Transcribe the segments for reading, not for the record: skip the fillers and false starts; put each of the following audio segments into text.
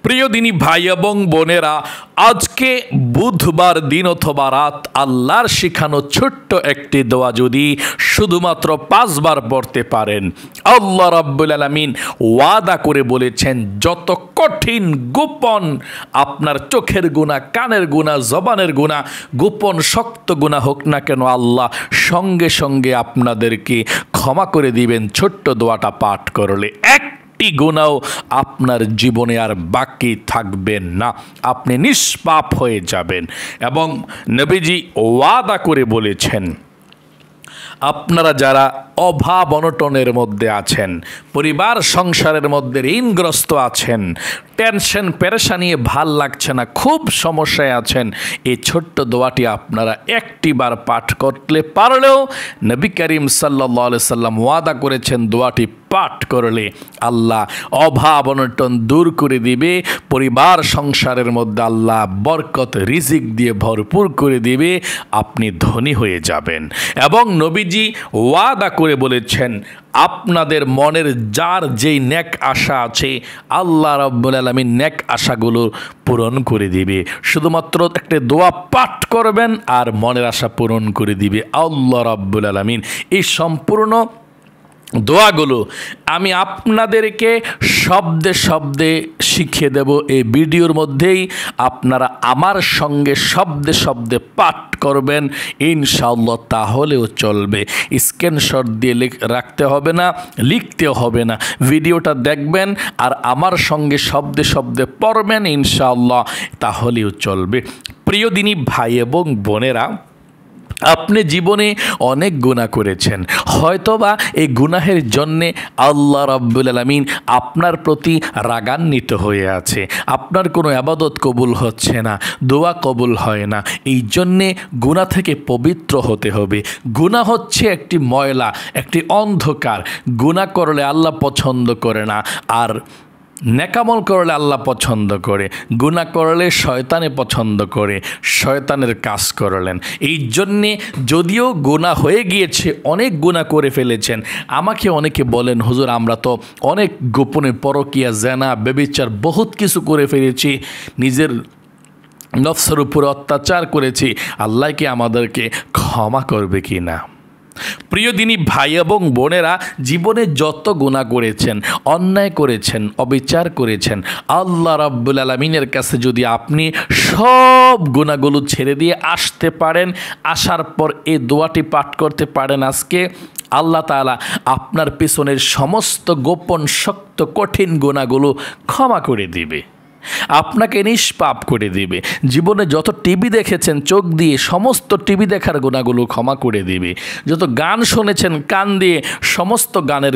প্রিয় দিনী ভাই এবং বোনেরা, আজকে বুধবার দিন অথবা রাত আল্লাহর শিখানো ছোট্ট একটি দোয়া যদি শুধুমাত্র 5 বার পড়তে পারেন, আল্লাহ রাব্বুল আলামিন ওয়াদা করে বলেছেন যত কঠিন গোপন আপনার চোখের গুনাহ, কানের গুনাহ, জবানের গুনাহ, গোপন শক্ত গুনাহ হোক না কেন, আল্লাহ সঙ্গে সঙ্গে আপনাদেরকে ক্ষমা করে দিবেন ছোট্ট দোয়াটা পাঠ করলে। একটি গুনাহ আপনার জীবনে আর বাকি থাকবে না, আপনি নিষ্পাপ হয়ে যাবেন। এবং নবীজি ওয়াদা করে বলেছেন, আপনারা যারা অভাব অনটনের মধ্যে আছেন, পরিবার সংসারের মধ্যে ঋণগ্রস্ত আছেন, টেনশন পেরেশানি ভাল লাগছে না, খুব সমস্যায় আছেন, এই ছোট্ট দোয়াটি আপনারা একটি বার পাঠ করতে পারলেও নবী করিম সাল্লাল্লাহু আলাইহি সাল্লাম ওয়াদা করেছেন দোয়াটি পাঠ করলে আল্লাহ অভাব অনটন দূর করে দিবে, পরিবার সংসারের মধ্যে আল্লাহ বরকত রিজিক দিয়ে ভরপুর করে দিবে, আপনি ধনী হয়ে যাবেন। এবং নবীজি ওয়াদা করে বলেছেন আপনাদের মনের যার যেই নেক আশা আছে আল্লাহ রাব্বুল আলামিন নেক আশাগুলো পূরণ করে দিবে। শুধুমাত্র একটা দোয়া পাঠ করবেন আর মনের আশা পূরণ করে দিবে আল্লাহ রাব্বুল আলামিন। এই সম্পূর্ণ দোয়াগুলো আমি আপনাদেরকে শব্দে শব্দে শিখিয়ে দেব এই ভিডিওর মধ্যেই, আপনারা আমার সঙ্গে শব্দে শব্দে পাঠ করবেন ইনশাআল্লাহ, তাহলেও চলবে। স্ক্রিনশট দিয়ে রাখতে হবে না, লিখতেও হবে না, ভিডিওটা দেখবেন আর আমার সঙ্গে শব্দে শব্দে পড়বেন ইনশাআল্লাহ, তাহলেও চলবে। প্রিয় দিনী ভাই এবং বোনেরা, আপনি জীবনে অনেক গুনাহ করেছেন, হয়তোবা এই গুনাহের জন্যে আল্লাহ রাব্বুল আলামিন আপনার প্রতি রাগান্বিত হয়ে আছে, আপনার কোনো ইবাদত কবুল হচ্ছে না, দোয়া কবুল হয় না, এই জন্যে গুনাহ থেকে পবিত্র হতে হবে। গুনাহ হচ্ছে একটি ময়লা, একটি অন্ধকার, গুনাহ করলে আল্লাহ পছন্দ করে না, আর নেকামল করলে আল্লাহ পছন্দ করে, গুনাহ করলে শয়তানে পছন্দ করে, শয়তানের কাজ করলেন। এই জন্যে যদিও গুনাহ হয়ে গিয়েছে, অনেক গুনাহ করে ফেলেছেন, আমাকে অনেকে বলেন হুজুর আমরা তো অনেক গোপনে পরকিয়া, জেনা, ব্যভিচার বহুত কিছু করে ফেলেছি, নিজের নফসের উপরে অত্যাচার করেছি, আল্লাহ কি আমাদেরকে ক্ষমা করবে কি না? প্রিয় দিনী ভাই এবং বোনেরা, জীবনে যত গুনাহ করেছেন, অন্যায় করেছেন, অবিচার করেছেন, আল্লাহ রাব্বুল আলামিনের কাছে যদি আপনি সব গুনাহগুলো ছেড়ে দিয়ে আসতে পারেন, আসার পর এই দোয়াটি পাঠ করতে পারেন, আজকে আল্লাহ তাআলা আপনার পিছনের সমস্ত গোপন শক্ত কঠিন গুনাহগুলো ক্ষমা করে দিবে, আপনাকে নিষ্পাপ করে দিবে। জীবনে যত টিভি দেখেছেন চোখ দিয়ে, সমস্ত টিভি দেখার গুনাহগুলো ক্ষমা করে দিবে। যত গান শুনেছেন কান দিয়ে, সমস্ত গানের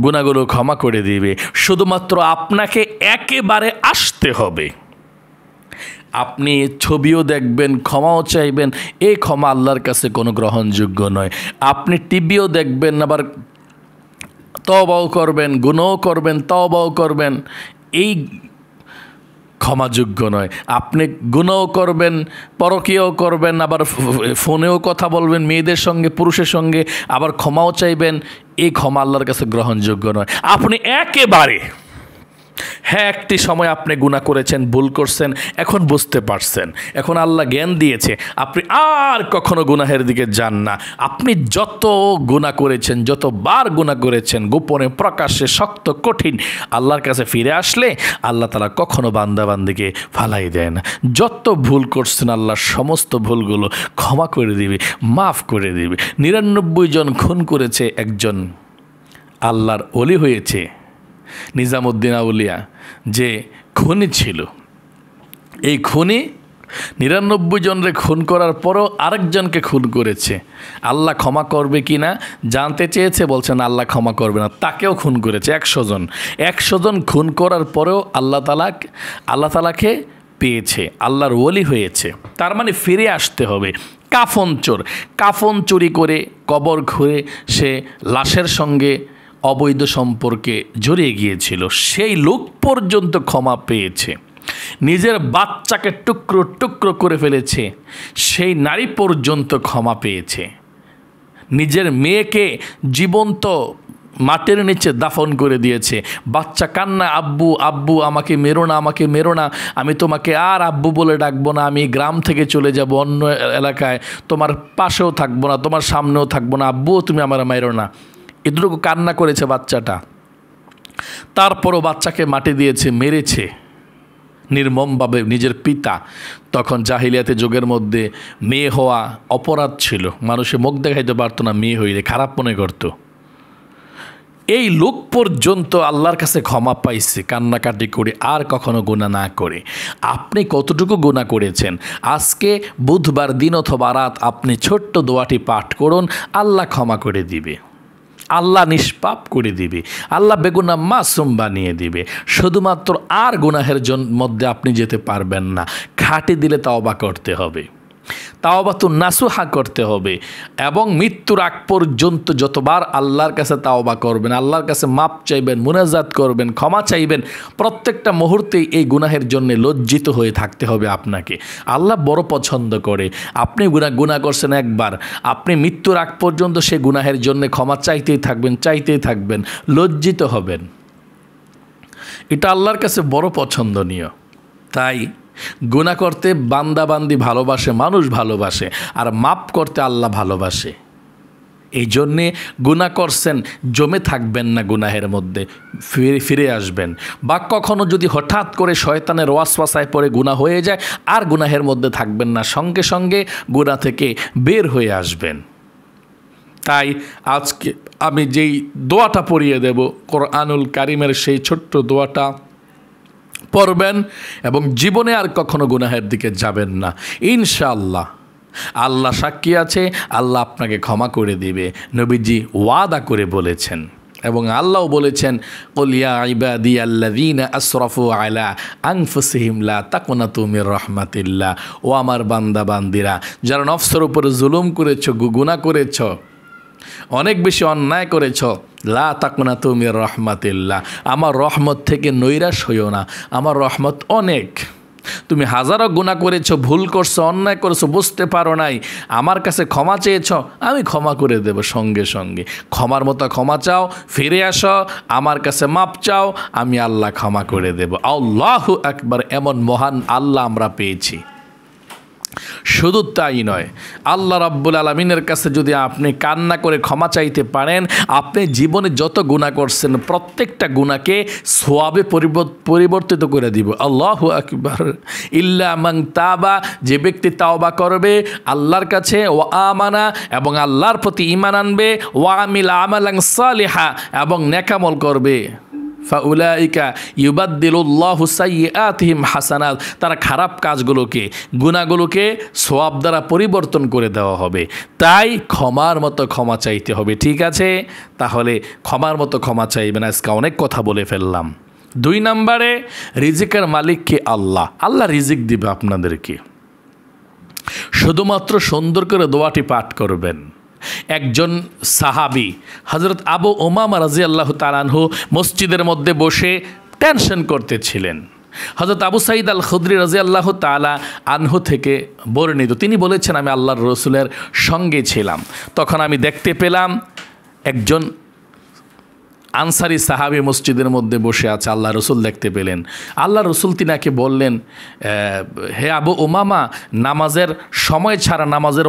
গুনাহগুলো ক্ষমা করে দিবে। শুধুমাত্র আপনাকে একেবারে আসতে হবে। আপনি ছবিও দেখবেন, ক্ষমাও চাইবেন, এই ক্ষমা আল্লাহর কাছে কোনো গ্রহণযোগ্য নয়। আপনি টিভিও দেখবেন, আবার তওবাও করবেন, গুনাহও করবেন, তওবাও করবেন, এই ক্ষমাযোগ্য নয়। আপনি গুনাহও করবেন, পরকীয়াও করবেন, আবার ফোনেও কথা বলবেন মেয়েদের সঙ্গে, পুরুষের সঙ্গে, আবার ক্ষমাও চাইবেন, এই ক্ষমা আল্লাহর কাছে গ্রহণযোগ্য নয়। আপনি একেবারে, হ্যাঁ একটি সময় আপনি গুনাহ করেছেন, ভুল করছেন, এখন বুঝতে পারছেন, এখন আল্লাহ জ্ঞান দিয়েছে, আপনি আর কখনো গুনাহের দিকে যান না। আপনি যত গুনাহ করেছেন, যতবার গুনাহ করেছেন, গোপনে প্রকাশ্যে, শক্ত কঠিন, আল্লাহর কাছে ফিরে আসলে আল্লাহ তাআলা কখনো বান্দাবান্দিকে ফালাই দেয় না। যত ভুল করছেন আল্লাহ সমস্ত ভুলগুলো ক্ষমা করে দিবে, মাফ করে দিবে। 99 জন খুন করেছে, একজন আল্লাহর ওলি হয়েছে, নিজামুদ্দিন আউলিয়া, যে খুনি ছিল। এই খুনি 99 জনরে খুন করার পরও আরেকজনকে খুন করেছে। আল্লাহ ক্ষমা করবে কি না জানতে চেয়েছে, বলছেন আল্লাহ ক্ষমা করবে না, তাকেও খুন করেছে। 100 জন, 100 জন খুন করার পরেও আল্লাহ তাআলাকে পেয়েছে, আল্লাহর ওলি হয়েছে। তার মানে ফিরে আসতে হবে। কাফন চুরি করে, কবর খুঁড়ে সে লাশের সঙ্গে অবৈধ সম্পর্কে জড়িয়ে গিয়েছিল, সেই লোক পর্যন্ত ক্ষমা পেয়েছে। নিজের বাচ্চাকে টুকরো টুকরো করে ফেলেছে, সেই নারী পর্যন্ত ক্ষমা পেয়েছে। নিজের মেয়েকে জীবন্ত মাটির নিচে দাফন করে দিয়েছে। বাচ্চা কান্না, আব্বু আব্বু আমাকে মেরো না, আমাকে মেরো না, আমি তোমাকে আর আব্বু বলে ডাকবো না, আমি গ্রাম থেকে চলে যাব অন্য এলাকায়, তোমার পাশেও থাকবো না, তোমার সামনেও থাকবো না, আব্বুও তুমি আমার মেরো না। এটুকু কান্না করেছে বাচ্চাটা। তারপরও বাচ্চাকে মাটি দিয়েছে, মেরেছে নির্মমভাবে নিজের পিতা। তখন জাহিলিয়াতে যুগের মধ্যে মেয়ে হওয়া অপরাধ ছিল, মানুষে মুখ দেখাইতে পারতো না, মেয়ে হইলে খারাপ মনে করতো। এই লোক পর্যন্ত আল্লাহর কাছে ক্ষমা পাইছে কান্নাকাটি করে, আর কখনো গুনাহ না করে। আপনি কতটুকু গুনাহ করেছেন? আজকে বুধবার দিন অথবা রাত আপনি ছোট্ট দোয়াটি পাঠ করুন, আল্লাহ ক্ষমা করে দিবে, আল্লাহ নিষ্পাপ করে দিবে, আল্লাহ বেগুনাহ মাসুম বানিয়ে দিবে। শুধুমাত্র আর গুনাহের মধ্যে আপনি যেতে পারবেন না, খাঁটি দিলে তাওবা করতে হবে, তাওবাতুন নাসুহা করতে হবে, এবং মৃত্যুর আগ পর্যন্ত যতবার আল্লাহর কাছে তাওবা করবেন, আল্লাহর কাছে মাপ চাইবেন, মুনাজাত করবেন, ক্ষমা চাইবেন, প্রত্যেকটা মুহূর্তেই এই গুনাহের জন্য লজ্জিত হয়ে থাকতে হবে আপনাকে। আল্লাহ বড় পছন্দ করে আপনি গুনাহ করছেন একবার, আপনি মৃত্যুর আগ পর্যন্ত সে গুনাহের জন্য ক্ষমা চাইতেই থাকবেন, লজ্জিত হবেন। এটা আল্লাহর কাছে বড় পছন্দনীয়। তাই গুনাহ করতে বান্দাবান্দি ভালোবাসে, মানুষ ভালোবাসে, আর মাপ করতে আল্লাহ ভালোবাসে। এই জন্যে গুনাহ করছেন, জমে থাকবেন না গুনাহের মধ্যে, ফিরে আসবেন। বা কখনো যদি হঠাৎ করে শয়তানের ওয়াসওয়াসায় পড়ে গুনাহ হয়ে যায়, আর গুনাহের মধ্যে থাকবেন না, সঙ্গে সঙ্গে গুনাহ থেকে বের হয়ে আসবেন। তাই আজকে আমি যেই দোয়াটা পড়িয়ে দেব, কোরআনুল কারীমের সেই ছোট্ট দোয়াটা পড়বেন এবং জীবনে আর কখনো গুনাহের দিকে যাবেন না ইনশাআল্লাহ। আল্লাহ সাক্ষী আছে, আল্লাহ আপনাকে ক্ষমা করে দিবে, নবীজি ওয়াদা করে বলেছেন। এবং আল্লাহও বলেছেন, কুল ইয়া ইবাদিয়াল্লাযীনা আসরাফু আলা আনফুসিহিম লা তাকনাতু মির রাহমাতিল্লাহ। ও আমার বান্দা বান্দিরা, যারা নফসের উপরে জুলুম করেছো, গুনাহ করেছো, অনেক বেশি অন্যায় করেছ, লা তাকনাতু মির রাহমাতিল্লাহ, আমার রহমত থেকে নৈরাশ হইও না, আমার রহমত অনেক। তুমি হাজারো গুনাহ করেছো, ভুল করছো, অন্যায় করেছো, বুঝতে পারো নাই, আমার কাছে ক্ষমা চেয়েছ, আমি ক্ষমা করে দেব সঙ্গে সঙ্গে। ক্ষমার মতো ক্ষমা চাও, ফিরে আসো, আমার কাছে মাপ চাও, আমি আল্লাহ ক্ষমা করে দেব। আল্লাহু আকবার। এমন মহান আল্লাহ আমরা পেয়েছি। শুধু তাই নয়, আল্লাহ রাব্বুল আলামিনের কাছে যদি আপনি কান্না করে ক্ষমা চাইতে পারেন, আপনি জীবনে যত গুনাহ করছেন প্রত্যেকটা গুনাহকে সওয়াবে পরিবর্তিত করে দিব। আল্লাহু আকবার। ইল্লা মান তাবা, যে ব্যক্তি তাওবা করবে আল্লাহর কাছে, ওয়া আমানা, এবং আল্লাহর প্রতি ঈমান আনবে, ওয়া আমিল আমালান সালিহা, এবং নেক আমল করবে, ফাউলাইকা ইউবাদদিলুল্লাহু সাইয়্যাতিহিম হাসানাত, তারা খারাপ কাজগুলোকে, গুনাহগুলোকে সওয়াব দ্বারা পরিবর্তন করে দেওয়া হবে। তাই ক্ষমার মতো ক্ষমা চাইতে হবে। ঠিক আছে, তাহলে ক্ষমার মতো ক্ষমা চাইবেন। আজকে অনেক কথা বলে ফেললাম। 2 নম্বরে, রিজিকের মালিক কে? আল্লাহ। আল্লাহ রিজিক দিবে আপনাদেরকে, শুধুমাত্র সুন্দর করে দোয়াটি পাঠ করবেন। একজন সাহাবী হযরত আবু উমামা রাদিয়াল্লাহু তাআলা আনহু মসজিদের মধ্যে বসে টেনশন করতেছিলেন। হযরত আবু সাঈদ আল খুদরি রাদিয়াল্লাহু তাআলা আনহু থেকে বর্ণিত, তিনি বলেছেন, আমি আল্লাহর রসুলের সঙ্গে ছিলাম, তখন আমি দেখতে পেলাম একজন আনসারি সাহাবী মসজিদের মধ্যে বসে আছে। আল্লাহ রসুল দেখতে পেলেন। আল্লাহ রসুল তিনাকে বললেন, হে আবু উমামা, নামাজের সময় ছাড়া, নামাজের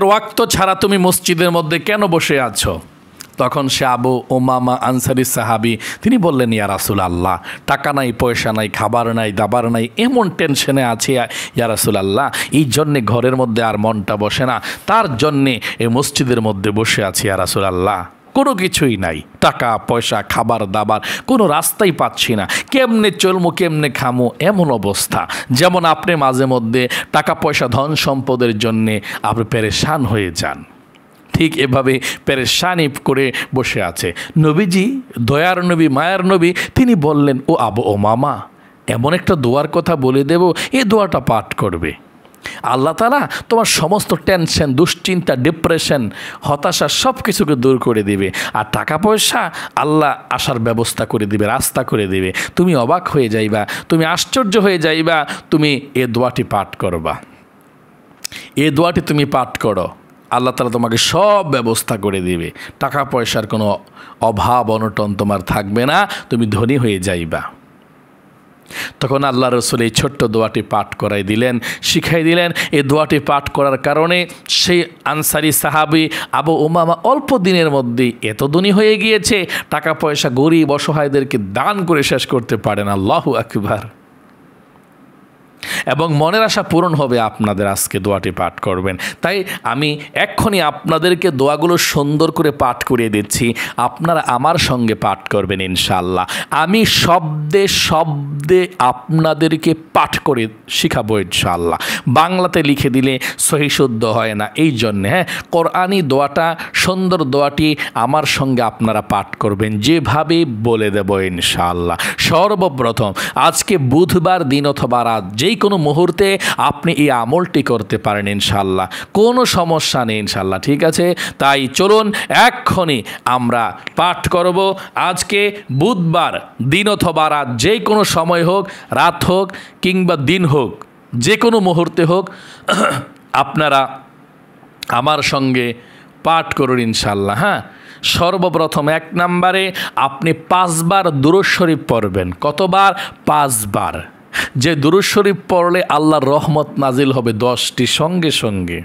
ওয়াক্ত ছাড়া তুমি মসজিদের মধ্যে কেন বসে আছো? তখন সে আবু উমামা আনসারি সাহাবী, তিনি বললেন, ইয়া রাসূলুল্লাহ, টাকা নাই, পয়সা নাই, খাবার নাই, দাবার নাই, এমন টেনশনে আছে ইয়া রাসূলুল্লাহ, এই জন্যে ঘরের মধ্যে আর মনটা বসে না, তার জন্যে এই মসজিদের মধ্যে বসে আছি ইয়া রাসূলুল্লাহ। কোনো কিছুই নাই, টাকা পয়সা, খাবার দাবার, কোনো রাস্তাই পাচ্ছি না, কেমনে চলমু, কেমনে খামু, এমন অবস্থা। যেমন আপনি মাঝে মধ্যে টাকা পয়সা, ধন সম্পদের জন্যে আপনি পেরেশান হয়ে যান, ঠিক এভাবে পেরেশানি করে বসে আছে। নবীজি, দয়ার নবী, মায়ার নবী, তিনি বললেন, ও আবু উমামা, এমন একটা দোয়ার কথা বলে দেব, এই দোয়াটা পাঠ করবে, আল্লাহ তাআলা তোমার সমস্ত টেনশন, দুশ্চিন্তা, ডিপ্রেশন, হতাশা সব কিছুকে দূর করে দিবে, আর টাকা পয়সা আল্লাহ আসার ব্যবস্থা করে দিবে, রাস্তা করে দিবে। তুমি অবাক হয়ে যাইবা, তুমি আশ্চর্য হয়ে যাইবা, তুমি এ দোয়াটি পাঠ করবা। এ দোয়াটি তুমি পাঠ করো, আল্লাহ তাআলা তোমাকে সব ব্যবস্থা করে দিবে। টাকা পয়সার কোনো অভাব অনটন তোমার থাকবে না, তুমি ধনী হয়ে যাইবা। তখন আল্লাহ রসুল এই ছোট্ট দোয়াটি পাঠ করাই দিলেন, শিখাই দিলেন। এই দোয়াটি পাঠ করার কারণে সেই আনসারি সাহাবী আবু উমামা অল্প দিনের মধ্যেই এত ধনী হয়ে গিয়েছে, টাকা পয়সা গরিব অসহায়দেরকে দান করে শেষ করতে পারেন। আল্লাহু আকবার। এবং মনের আশা পূরণ হবে আপনাদের আজকে দোয়াটি পাঠ করবেন। তাই আমি এক্ষুনি আপনাদেরকে দোয়াগুলো সুন্দর করে পাঠ করিয়ে দিচ্ছি, আপনারা আমার সঙ্গে পাঠ করবেন ইনশাআল্লাহ। আমি শব্দে শব্দে আপনাদেরকে পাঠ করে শিখাবো ইনশাআল্লাহ। বাংলাতে লিখে দিলে সহি শুদ্ধ হয় না, এই জন্যে কোরআনি দোয়াটা, সুন্দর দোয়াটি আমার সঙ্গে আপনারা পাঠ করবেন, যেভাবে বলে দেব ইনশাআল্লাহ। সর্বপ্রথম আজকে বুধবার দিন অথবা রাত যেই কোনো মুহূর্তে আপনি এই আমলটি করতে পারেন ইনশাআল্লাহ, কোনো সমস্যা নেই ইনশাআল্লাহ। ঠিক আছে, তাই চলুন এক্ষুনি আমরা পাঠ করব। আজকে বুধবার দিন অথবা রাত, যে কোনো সময় হোক, রাত হোক কিংবা দিন হোক, যে কোনো মুহূর্তে হোক, আপনারা আমার সঙ্গে পাঠ করুন ইনশাআল্লাহ। হ্যাঁ, সর্বপ্রথম 1 নম্বরে আপনি 5 বার দুরূদ শরীফ পড়বেন। কতবার? 5 বার। যে দুরূদ শরীফ পড়লে আল্লাহর রহমত নাজিল হবে 10টি, সঙ্গে সঙ্গে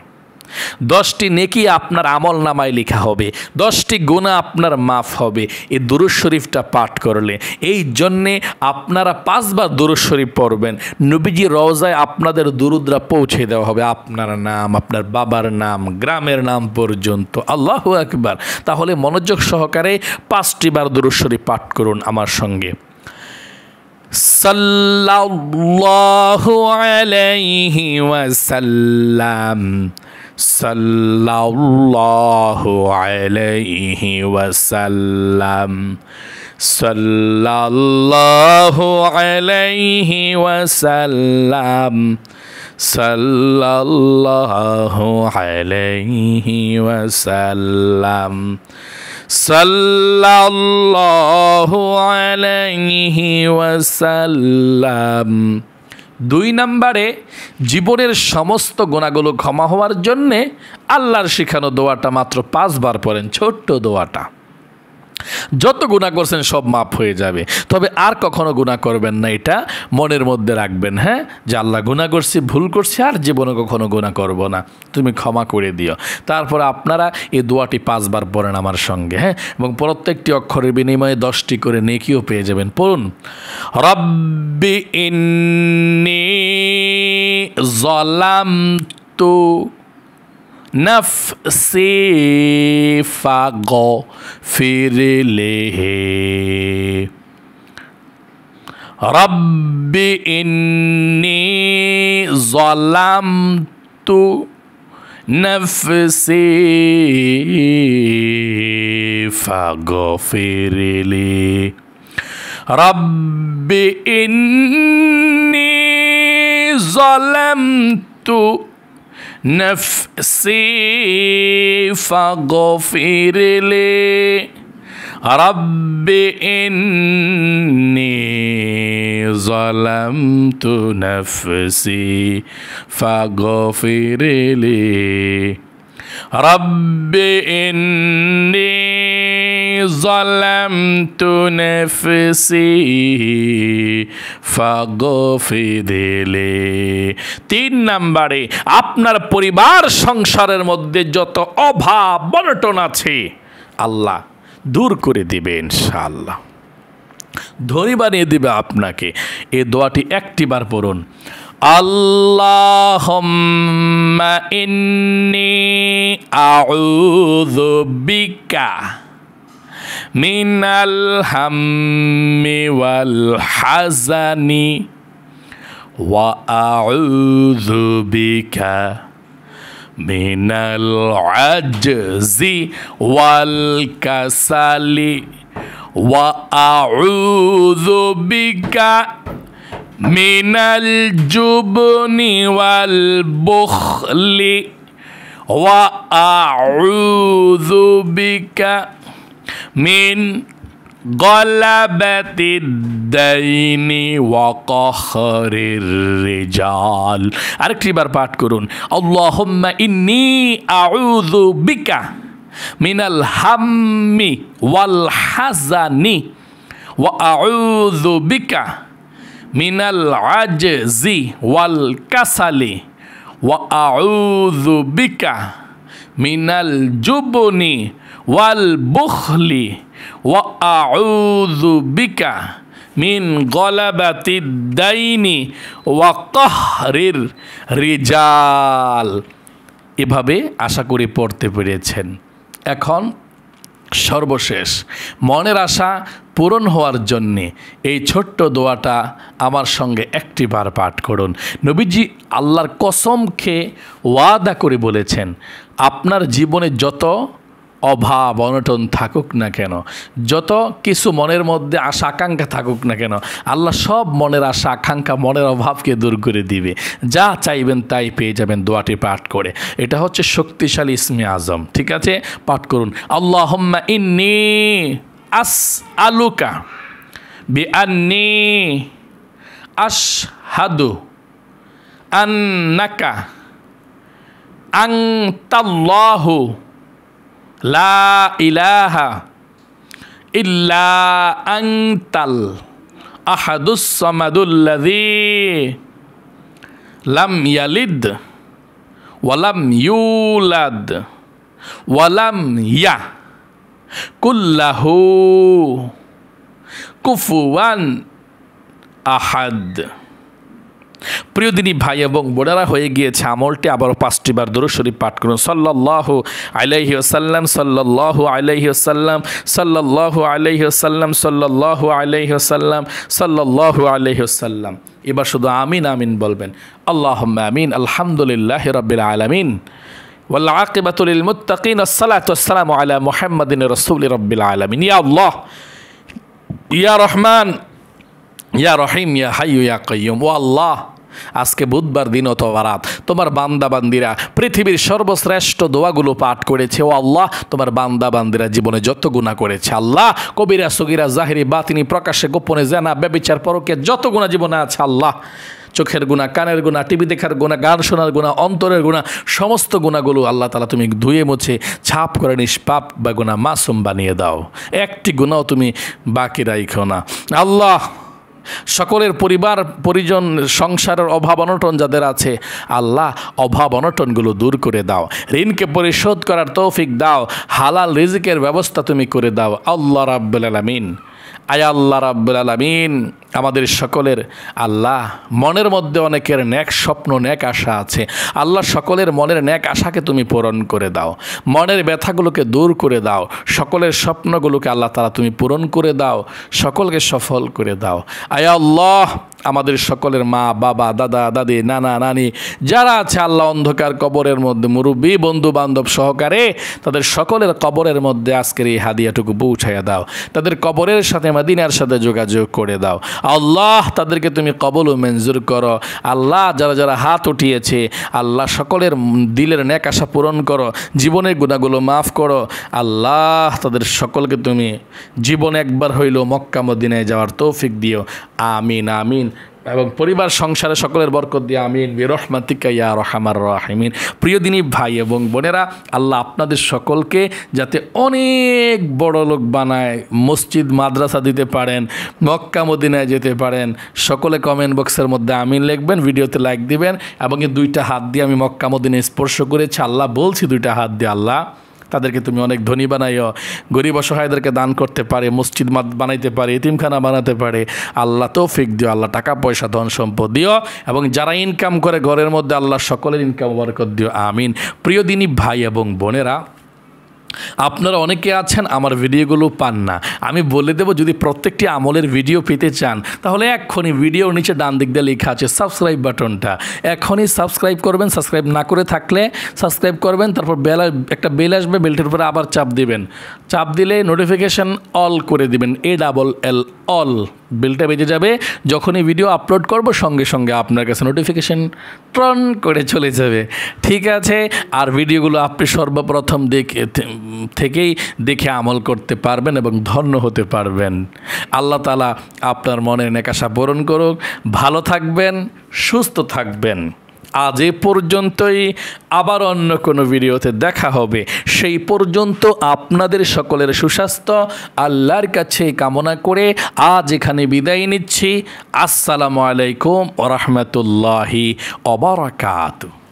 10টি নেকি আপনার আমল নামায় লেখা হবে, 10টি গুনাহ আপনার মাফ হবে এই দুরূদ শরীফটা পাঠ করলে। এই জন্যে আপনারা 5 বার দুরূদ শরীফ পড়বেন। নবীজি রওজায় আপনাদের দুরূদরা পৌঁছে দেওয়া হবে, আপনার নাম, আপনার বাবার নাম, গ্রামের নাম পর্যন্ত। আল্লাহু আকবার। তাহলে মনোযোগ সহকারে 5টি বার দুরূদ শরীফ পাঠ করুন আমার সঙ্গে। সাল্লাল্লাহু আলাইহি ওয়াসাল্লাম, সাল্লাল্লাহু আলাইহি ওয়াসাল্লাম, সাল্লাল্লাহু আলাইহি ওয়াসাল্লাম, সাল্লাল্লাহু আলাইহি ওয়াসাল্লাম, সাল্লাল্লাহু আলাইহি ওয়াসাল্লাম। 2 নম্বরে জীবনের সমস্ত গুনাহগুলো ক্ষমা হওয়ার জন্যে আল্লাহর শেখানো দোয়াটা মাত্র 5 বার পড়েন। ছোট্ট দোয়াটা, যত গুনাহ করছেন সব মাফ হয়ে যাবে। তবে আর কখনো গুনাহ করবেন না, এটা মনের মধ্যে রাখবেন। হ্যাঁ, যে আল্লাহ গুনাহ করছি, ভুল করছি, আর জীবনে কখনো গুনাহ করব না, তুমি ক্ষমা করে দিও। তারপরে আপনারা এই দোয়াটি 5 বার পড়েন আমার সঙ্গে। হ্যাঁ, এবং প্রত্যেকটি অক্ষরের বিনিময়ে 10টি করে নেকিও পেয়ে যাবেন। পড়ুন, রব্বি ইন্নী যালামতু নফসি ফাগফিরলি, রব্বি ইন্নী যালামতু নফসি ফাগফিরলি, রব্বি ইন্নী যালামতু নফসি ফাগফিরলি, রব্বি ইন্নী যালামতু নফসি ফাগফিরলি, রব্বি ইন্নী যালামতু নফসি ফাগফিরলি। 3 নম্বরে আপনার পরিবার সংসারের মধ্যে যত অভাব অনটন আছে আল্লাহ দূর করে দিবে ইনশাআল্লাহ, ধনী বানিয়ে দিবে আপনাকে। এই দোয়াটি 1টি বার পড়ুন। আল্লাহুম্মা ইন্নী আউযু বিকা মিনাল হাম্মি ওয়াল হাজানি ওয়া আউযু বিকা মিনাল আজজি ওয়াল কাসালি ওয়া আউযু বিকা মিনাল জুবনি ওয়াল বুখলি ওয়া আউযু বিকা মিন গলাবাতিদ দাইনি ওয়া কাহরির রিজাল। আরেকটি বার পাঠ করুন, আল্লাহুম্মা ইন্নী আউযু বিকা মিনাল হাম্মি ওয়াল হাজানি ওয়া আউযু বিকা মিনাল আজজি ওয়াল কাসালি ওয়া আউযু বিকা মিনাল জুবনি ওয়াল বুখলি ওয়া আউযু বিকা মিন গলাবাতিদ দাইনি ওয়া কাহরির রিজাল। এভাবে আশা করি পড়তে পেরেছেন। এখন সর্বশেষ মনের আশা পূরণ হওয়ার জন্যে এই ছোট্ট দোয়াটা আমার সঙ্গে একটি বার পাঠ করুন। নবীজি আল্লাহর কসম খেয়ে ওয়াদা করে বলেছেন, আপনার জীবনে যত অভাব অনটন থাকুক না কেন, যত কিছু মনের মধ্যে আশা আকাঙ্ক্ষা থাকুক না কেন, আল্লাহ সব মনের আশা আকাঙ্ক্ষা মনের অভাবকে দূর করে দিবে। যা চাইবেন তাই পেয়ে যাবেন দোয়াটি পাঠ করে। এটা হচ্ছে শক্তিশালী ইসমে আজম। ঠিক আছে, পাঠ করুন, আল্লাহুম্মা ইন্নী আসআলুকা বিআন্নী আশহাদু আন্নাকা আনতাল্লাহু লা ইলাহা ইল্লা আনতাল আহাদুস সামাদুল্লাযী লাম ইয়ালিদ ওয়া লাম ইউলাদ ওয়া লাম ইয়াকুল্লাহু কুফুয়ান আহাদ। প্রিয় দিনী ভাই এবং বোনেরা, হয়ে গিয়েছে আমলটি। আবার 5টি বার দরুদ শরীফ পাঠ করুন, সাল্লাল্লাহু আলাইহি ওয়াসাল্লাম, সাল্লাল্লাহু আলাইহি ওয়াসাল্লাম, সাল্লাল্লাহু আলাইহি ওয়াসাল্লাম, সাল্লাল্লাহু আলাইহি ওয়াসাল্লাম, সাল্লাল্লাহু আলাইহি ওয়াসাল্লাম। এবার শুধু আমিন আমিন বলবেন। আল্লাহুম্মা আমিন। আলহামদুলিল্লাহি রাব্বিল আলামিন ওয়াল আকিবাতু লিল মুত্তাকিন, আসসালাতু ওয়াসসালামু আলা মুহাম্মাদিন রাসূলি রাব্বিল আলামিন। ইয়া আল্লাহ, ইয়া রহমান, ইয়া রহিম, ইয়া হাইয়্যু ইয়া কাইয়্যুম। ও আল্লাহ, আজকে বুধবার দিন অথবা রাত তোমার বান্দা বান্দিরা পৃথিবীর সর্বশ্রেষ্ঠ দোয়াগুলো পাঠ করেছে। ও আল্লাহ, তোমার বান্দা বান্দিরা জীবনে যত গুনাহ করেছে আল্লাহ, কবিরা সগীরা জাহিরি বাতিনি প্রকাশ্যে গোপনে জানা ব্যভিচার পরকীয়া যত গুনাহ জীবনে আছে আল্লাহ, চোখের গুনাহ, কানের গুনাহ, টিভি দেখার গুনাহ, গান শোনার গুনাহ, অন্তরের গুনাহ, সমস্ত গুনাহগুলো আল্লাহ তাআলা তুমি ধুয়ে মুছে ছাপ করে নিষ্পাপ বা গুনাহ মাসুম বানিয়ে দাও। একটি গুনাহ তুমি বাকি রাখো না আল্লাহ। সকলের পরিবার পরিজন সংসারের অভাব অনটন যাদের আছে আল্লাহ, অভাব অনটনগুলো দূর করে দাও। ঋণকে পরিশোধ করার তৌফিক দাও। হালাল রিজিকের ব্যবস্থা তুমি করে দাও আল্লাহ রাব্বুল আলামিন। আয় আল্লাহ রাব্বুল আলামিন, আমাদের সকলের আল্লাহ মনের মধ্যে অনেকের নেক স্বপ্ন নেক আশা আছে আল্লাহ, সকলের মনের নেক আশাকে তুমি পূরণ করে দাও, মনের ব্যথাগুলোকে দূর করে দাও, সকলের স্বপ্নগুলোকে আল্লাহ তাআলা তুমি পূরণ করে দাও, সকলকে সফল করে দাও। আয় আল্লাহ, আমাদের সকলের মা বাবা দাদা দাদি নানা নানি যারা আছে আল্লাহ, অন্ধকার কবরের মধ্যে মুরব্বী বন্ধু বান্ধব সহকারে তাদের সকলের কবরের মধ্যে আজকের এই হাদিয়াটুকু পৌঁছাইয়া দাও, তাদের কবরের সাথে মদিনার সাথে যোগাযোগ করে দাও আল্লাহ, তাদেরকে তুমি কবুল ও মঞ্জুর করো আল্লাহ। যারা যারা হাত উঠিয়েছে আল্লাহ, সকলের দিলের নেক আশা পূরণ করো, জীবনের গুনাহগুলো মাফ করো আল্লাহ, তাদের সকলকে তুমি জীবনে একবার হইলেও মক্কা মদিনায় যাওয়ার তৌফিক দিও। আমিন আমিন। এবং পরিবার সংসারে সকলের বরকত দিয়ে আমিন বিরহমাতিকা ইয়া আরহামার রাহিমিন। প্রিয় দিনী ভাই এবং বোনেরা, আল্লাহ আপনাদের সকলকে যাতে অনেক বড় লোক বানায়, মসজিদ মাদ্রাসা দিতে পারেন, মক্কা মদিনায় যেতে পারেন। সকলে কমেন্ট বক্সের মধ্যে আমিন লিখবেন, ভিডিওতে লাইক দিবেন এবং এই 2টা হাত দিয়ে আমি মক্কা মদিনায় স্পর্শ করেছি আল্লাহ, বলছি 2টা হাত দিয়ে আল্লাহ তাদেরকে তুমি অনেক ধনী বানাইও, গরিব অসহায়দেরকে দান করতে পারে, মসজিদ বানাইতে পারে, এতিমখানা বানাতে পারে আল্লাহ, তৌফিক দিও আল্লাহ, টাকা পয়সা ধন সম্পদ দিও এবং যারা ইনকাম করে ঘরের মধ্যে আল্লাহ সকলের ইনকাম বরকত দিও আমিন। প্রিয় দিনী ভাই এবং বোনেরা, আপনারা অনেকে আছেন আমার ভিডিওগুলো পান না, আমি বলে দেব যদি প্রত্যেকটি আমলের ভিডিও পেতে চান তাহলে এক্ষুনি ভিডিওর নিচে ডান দিক দিয়ে লেখা আছে সাবস্ক্রাইব বাটনটা, এখনই সাবস্ক্রাইব করবেন। সাবস্ক্রাইব না করে থাকলে সাবস্ক্রাইব করবেন, তারপর একটা বেল আসবে, বেলটির উপরে আবার চাপ দিবেন, চাপ দিলে নোটিফিকেশান অল করে দিবেন, ALL অল বেলটা বেজে যাবে। যখনই ভিডিও আপলোড করব সঙ্গে সঙ্গে আপনার কাছে নোটিফিকেশন ট্রন করে চলে যাবে। ঠিক আছে, আর ভিডিওগুলো আপনি সর্বপ্রথম থেকেই দেখে আমল করতে পারবেন এবং ধন্য হতে পারবেন। আল্লাহ তাআলা আপনার মনের নেকাশা পূরণ করুক। ভালো থাকবেন, সুস্থ থাকবেন। আজ এ পর্যন্তই, আবার অন্য কোনো ভিডিওতে দেখা হবে। সেই পর্যন্ত আপনাদের সকলের সুস্বাস্থ্য আল্লাহর কাছে কামনা করে আজ এখানে বিদায় নিচ্ছি। আসসালামু আলাইকুম ওয়া রাহমাতুল্লাহি ওয়া বারাকাতুহু।